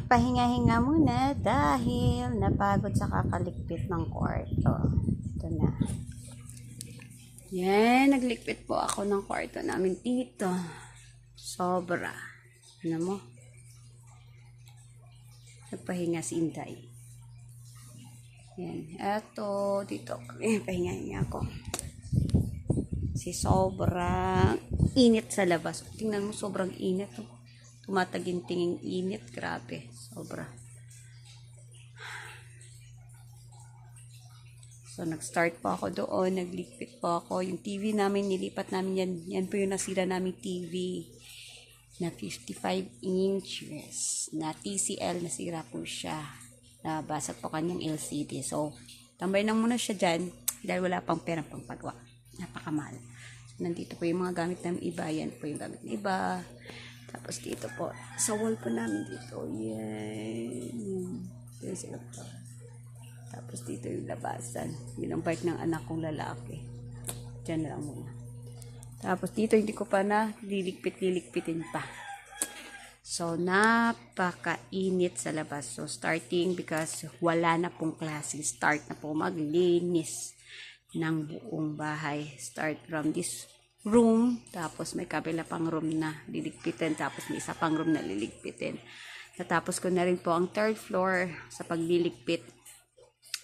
Pahinga-hinga muna dahil napagod sa kakalikpit ng kwarto. Ito na. Yan, naglikpit po ako ng kwarto namin dito. Sobra. Ano mo? Nagpahinga si Inday. Yan. Eto, dito. Pahinga-hinga ako. Si sobrang init sa labas. Tingnan mo, sobrang init. Tumatagintinging init. Grabe. Sobra. So, nag-start po ako doon. Naglikpit po ako. Yung TV namin, nilipat namin yan. Yan po yung nasira namin TV. Na 55 inches. Na TCL, nasira po siya. Nabasag po kanyang LCD. So, tambay lang muna siya dyan. Dahil wala pang perang pangpagawa. Napakamahal. So, nandito po yung mga gamit namin iba. Yan po yung gamit na iba. Tapos dito po, sa wall po namin dito. Yan. Yan sila po. Tapos dito yung labasan. Yun ang part ng anak kong lalaki. Diyan na lang muna. Tapos dito hindi ko pa na liligpitin pa. So, napakainit sa labas. So, starting because wala na pong klase. Start na po maglinis ng buong bahay. Start from this room. Tapos may kabila pang room na liligpitin. Tapos may isa pang room na liligpitin. Natapos ko na rin po ang third floor sa pagliligpit.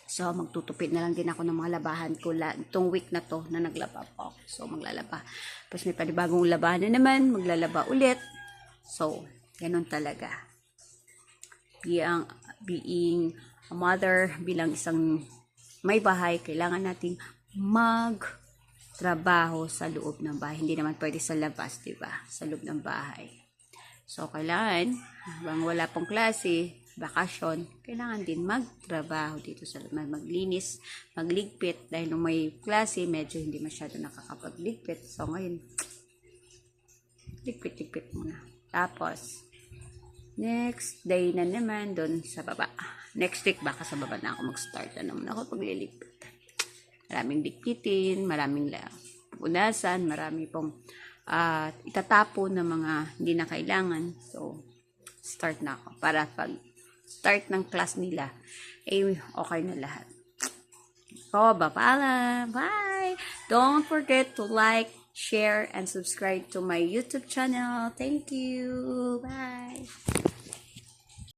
So, magtutupit na lang din ako ng mga labahan ko. Itong week na to na naglaba po ako. So, maglalaba. Tapos may panibagong labahan na naman. Maglalaba ulit. So, ganun talaga. Being a mother, bilang isang may bahay, kailangan nating magtrabaho sa loob ng bahay. Hindi naman pwede sa labas, diba? Sa loob ng bahay. So, kailangan, habang wala pong klase, bakasyon, kailangan din magtrabaho dito sa maglinis, magligpit. Dahil nung may klase, medyo hindi masyado nakakapagligpit. So, ngayon, ligpit muna. Tapos, next day na naman, doon sa baba. Next week, baka sa baba na ako mag-start na naman ako pagliligpit. Maraming ligpitin, maraming punasan, marami pong itatapon na mga hindi na kailangan. So, start na ako. Para pag start ng class nila, okay na lahat. So, bye! Don't forget to like, share, and subscribe to my YouTube channel. Thank you! Bye!